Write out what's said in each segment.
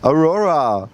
Aurora,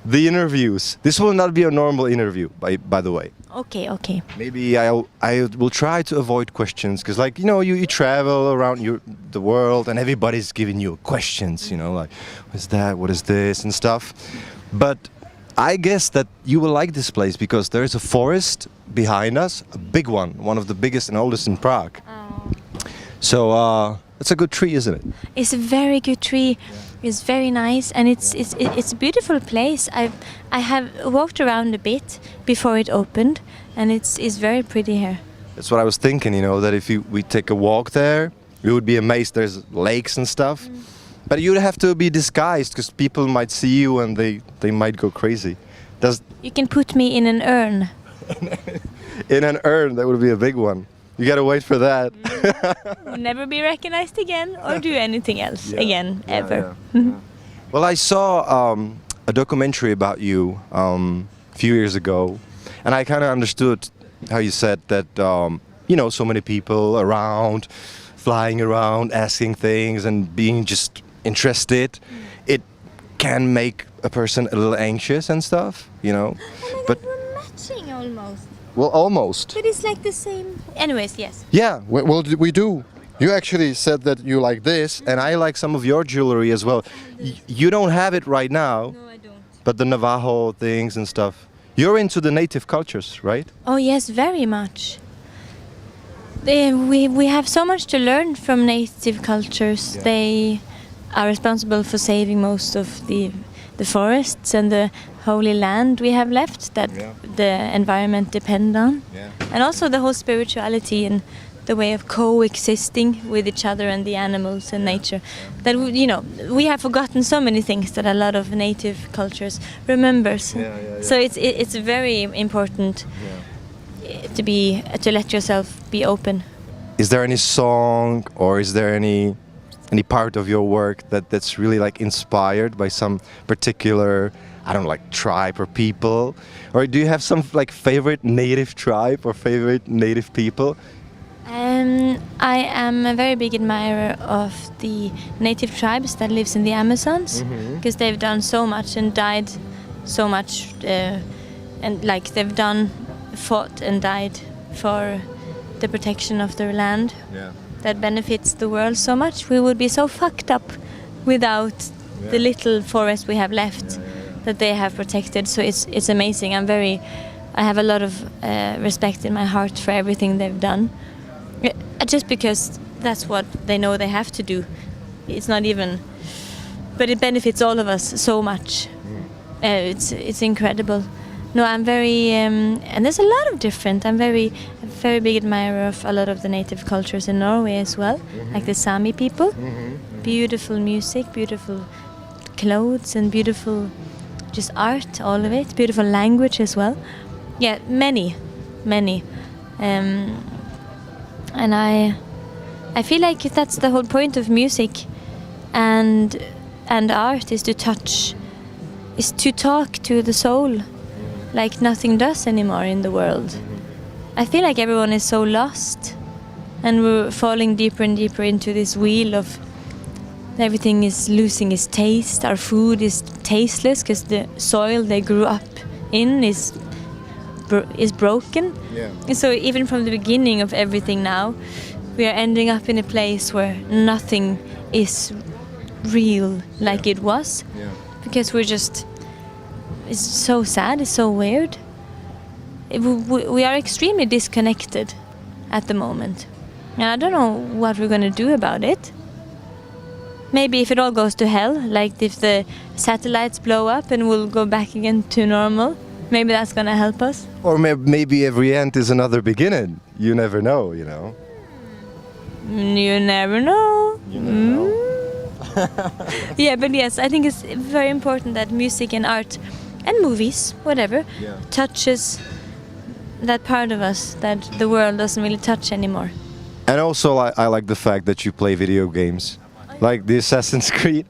the interviews. This will not be a normal interview, by the way. Okay. Maybe I will try to avoid questions because, like, you travel around the world and everybody's giving you questions, like, what's that, what is this, and stuff. But I guess that you will like this place because there is a forest behind us, a big one of the biggest and oldest in Prague. Oh. So it's a good tree, isn't it? It's a very good tree. Yeah. It's very nice, and it's a beautiful place. I have walked around a bit before it opened, and it's very pretty here. That's what I was thinking. That if we take a walk there, we would be amazed. There's lakes and stuff, but you'd have to be disguised because people might see you and they might go crazy. You can put me in an urn. In an urn, that would be a big one. You gotta wait for that. Will never be recognized again or do anything else again, ever. Yeah. Well, I saw a documentary about you a few years ago, and I kind of understood how you said that, so many people around, flying around, asking things and being just interested, it can make a person a little anxious and stuff, Oh my God, But we're matching almost. well, almost. But it's like the same. Anyways, yes. Yeah, well, we do. You actually said that you like this, and I like some of your jewelry as well. You don't have it right now. No, I don't. But the Navajo things and stuff. You're into the native cultures, right? Oh yes, very much. We have so much to learn from native cultures. Yeah. They are responsible for saving most of the forests and the holy land we have left that the environment depend on. Yeah. And also the whole spirituality and the way of coexisting with each other and the animals and nature. That we have forgotten so many things that a lot of native cultures remembers. So it's very important to let yourself be open. Is there any song or is there any part of your work that's really like inspired by some particular, I don't know, like tribe or people? Or do you have some like favorite native tribe or favorite native people? I am a very big admirer of the native tribes that lives in the Amazons, because they've done so much and died so much, and like they've fought and died for the protection of their land. Yeah. That benefits the world so much. We would be so fucked up without the little forest we have left that they have protected. So it's amazing. I have a lot of respect in my heart for everything they've done. Just because that's what they know they have to do. It's not even, but it benefits all of us so much. It's incredible. No, I'm very, and there's a lot of different. I'm a very big admirer of a lot of the native cultures in Norway as well, like the Sami people. Beautiful music, beautiful clothes, and beautiful just art, all of it. Beautiful language as well. Yeah, many. And I feel like that's the whole point of music and art is to talk to the soul like nothing does anymore in the world. I feel like everyone is so lost and we're falling deeper and deeper into this wheel of everything is losing its taste. Our food is tasteless because the soil they grew up in is broken. Yeah. And so even from the beginning of everything now, we are ending up in a place where nothing is real like it was. Yeah. Because it's so sad, it's so weird. We are extremely disconnected at the moment. And I don't know what we're going to do about it. Maybe if it all goes to hell, like if the satellites blow up and we'll go back again to normal, maybe that's going to help us. Or maybe every end is another beginning. You never know, You never know. Yeah, but yes, I think it's very important that music and art and movies, whatever, touches that part of us that the world doesn't really touch anymore. And also I like the fact that you play video games, like the Assassin's Creed.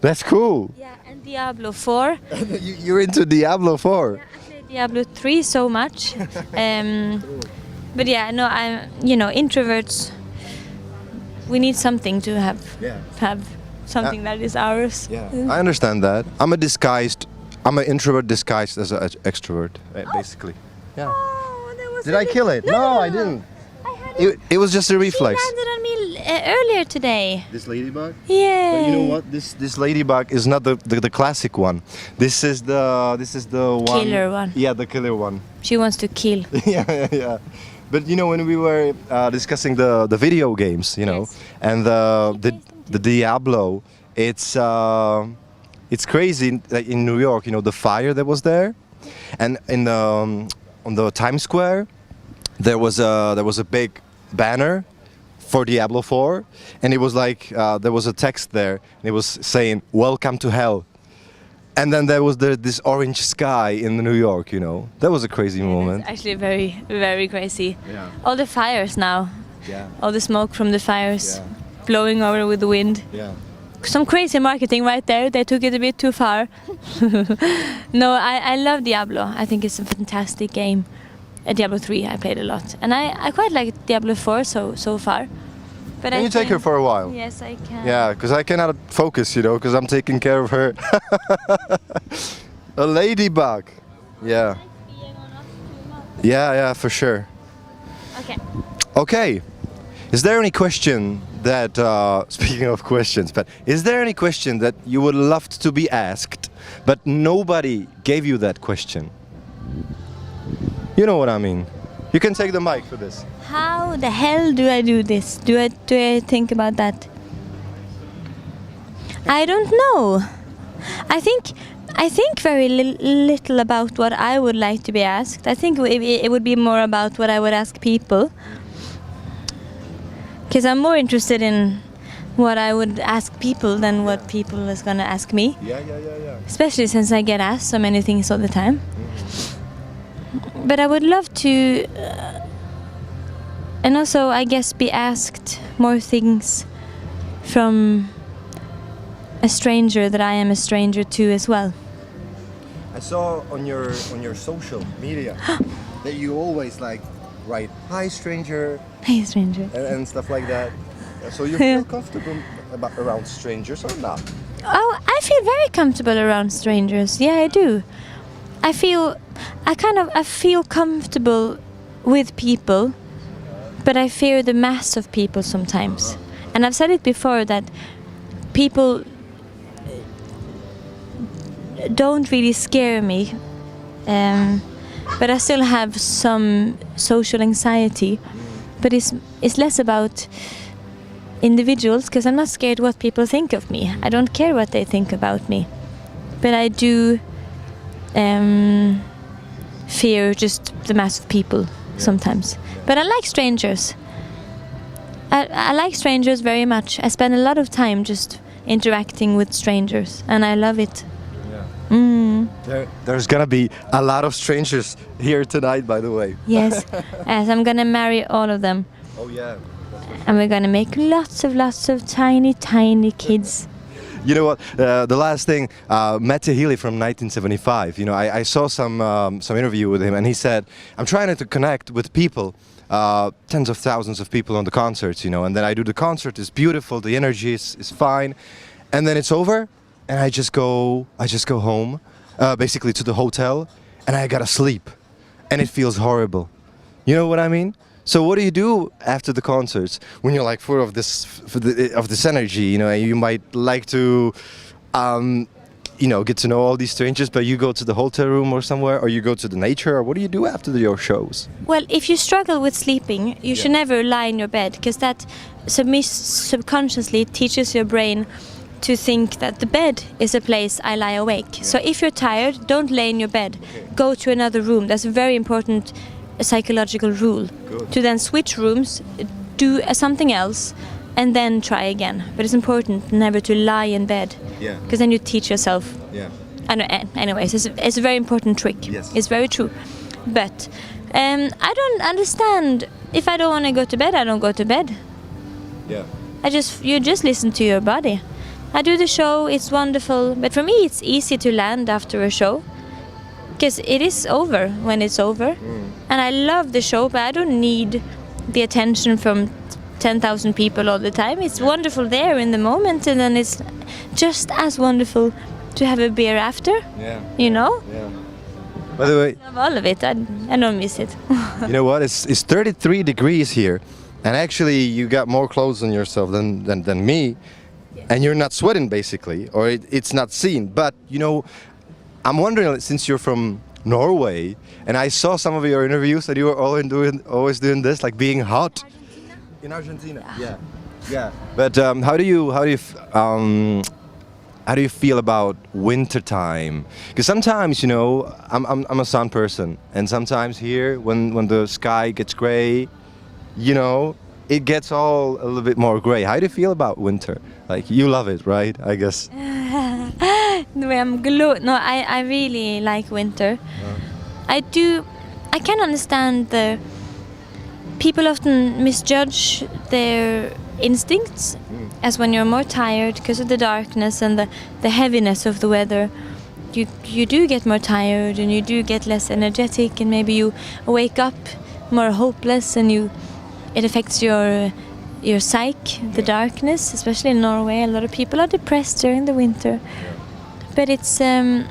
That's cool. Yeah, and Diablo 4. You're into Diablo 4. Yeah, I played Diablo 3 so much. But yeah, no, introverts, we need something to have something that is ours. Yeah, I understand that. I'm an introvert disguised as an extrovert, basically. Yeah. Oh, that was Did I kill it? No, I didn't. I had it. It was just a reflex. She landed on me earlier today. This ladybug? Yeah. But you know what? This ladybug is not the classic one. This is the one. Killer one. Yeah, the killer one. She wants to kill. yeah. But you know, when we were discussing the video games, you know, Yes. and the Diablo, it's crazy. Like in New York, you know, the fire that was there, and in on the Times Square, there was a big banner for Diablo 4, and it was like there was a text there, and it was saying "Welcome to Hell." And then there was this orange sky in New York, you know. That was a crazy moment. It's actually very, very crazy. Yeah. All the fires now. Yeah. All the smoke from the fires Yeah. blowing over with the wind. Yeah. Some crazy marketing right there. They took it a bit too far. No, I love Diablo. I think it's a fantastic game. Diablo 3 I played a lot. And I quite like Diablo 4 so far. But Can you take her for a while? Yes, I can. Yeah, because I cannot focus, you know, because I'm taking care of her. A ladybug. Yeah. Yeah, for sure. Okay. Okay. Is there any question that, speaking of questions, but is there any question that you would love to be asked, but nobody gave you that question? You know what I mean? You can take the mic for this. How the hell do I do this? Do I think about that? I don't know. I think very little about what I would like to be asked. I think it would be more about what I would ask people. Because I'm more interested in what I would ask people than what people is gonna ask me. Yeah. Especially since I get asked so many things all the time. But I would love to, and also I guess be asked more things from a stranger that I am a stranger to as well. I saw on your social media that you always like write "Hi stranger" Hey, stranger. and stuff like that. So you feel comfortable around strangers or not? Oh, I feel very comfortable around strangers. Yeah, I do. I feel comfortable with people, but I fear the mass of people sometimes. And I've said it before that people don't really scare me, but I still have some social anxiety. But it's less about individuals, because I'm not scared what people think of me. I don't care what they think about me, but I do fear just the mass of people sometimes. But I like strangers. I like strangers very much. I spend a lot of time just interacting with strangers, and I love it. There's gonna be a lot of strangers here tonight, by the way. Yes, as I'm gonna marry all of them, Oh yeah. and we're gonna make lots of tiny kids. You know what? The last thing, Matt Healy from 1975. You know, I saw some interview with him, and he said, "I'm trying to connect with people, tens of thousands of people on the concerts. You know, and then I do the concert. It's beautiful. The energy is fine, and then it's over, and I just go home, basically to the hotel, and I gotta sleep, and it feels horrible. You know what I mean?" So what do you do after the concerts when you're like full of this energy? You know, you might like to, you know, get to know all these strangers, but you go to the hotel room or somewhere, or you go to the nature, or what do you do after your shows? Well, if you struggle with sleeping, you should never lie in your bed, because that subconsciously teaches your brain to think that the bed is a place I lie awake. So if you're tired, don't lay in your bed. Go to another room. That's a very important psychological rule. Good. To then switch rooms, do something else, and then try again. But it's important never to lie in bed, Yeah. because then you teach yourself. Yeah. Anyways, it's a very important trick. Yes. It's very true. But I don't understand. If I don't want to go to bed, I don't go to bed. Yeah. You just listen to your body. I do the show, it's wonderful, but for me it's easy to land after a show, because it is over when it's over. And I love the show, but I don't need the attention from 10,000 people all the time. It's wonderful there in the moment, and then it's just as wonderful to have a beer after. Yeah. You know? Yeah. By the way, I love all of it. I don't miss it. you know what? It's 33 degrees here, and actually you got more clothes on yourself than me, and you're not sweating basically, or it's not seen. But you know, I'm wondering, since you're from Norway, and I saw some of your interviews that you were always doing this, like being hot. In Argentina. Yeah. Yeah. But how do you feel about winter time? Because sometimes, you know, I'm a sun person, and sometimes here when the sky gets gray, you know, it gets all a little bit more gray. How do you feel about winter? Like, you love it, right? I guess. No, I really like winter. I can understand the people often misjudge their instincts as when you're more tired because of the darkness and the heaviness of the weather. You do get more tired, and you do get less energetic, and maybe you wake up more hopeless, and it affects your psyche, the darkness, especially in Norway. A lot of people are depressed during the winter. But it's I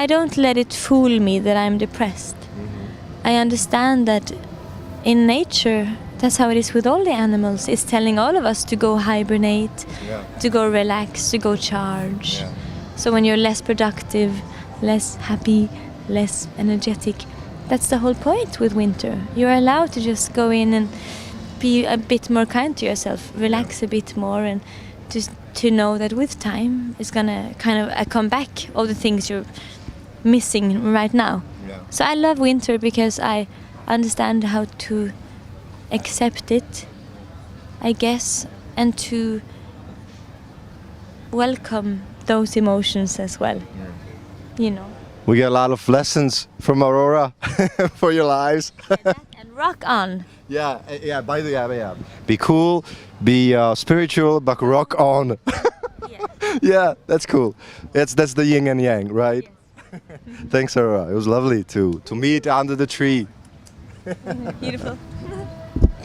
don't let it fool me that I'm depressed. I understand that in nature, that's how it is with all the animals. It's telling all of us to go hibernate, to go relax, to go charge. Yeah. So when you're less productive, less happy, less energetic, that's the whole point with winter. You're allowed to just go in and be a bit more kind to yourself, relax a bit more, and just to know that with time it's gonna kind of come back, all the things you're missing right now. Yeah. So I love winter because I understand how to accept it, I guess, and to welcome those emotions as well. You know. We get a lot of lessons from Aurora for your lives. And rock on. Yeah. By the way, yeah. Be cool, be spiritual, but rock on. Yeah, that's cool. That's the yin and yang, right? Thanks, Aurora. It was lovely to meet under the tree. Beautiful.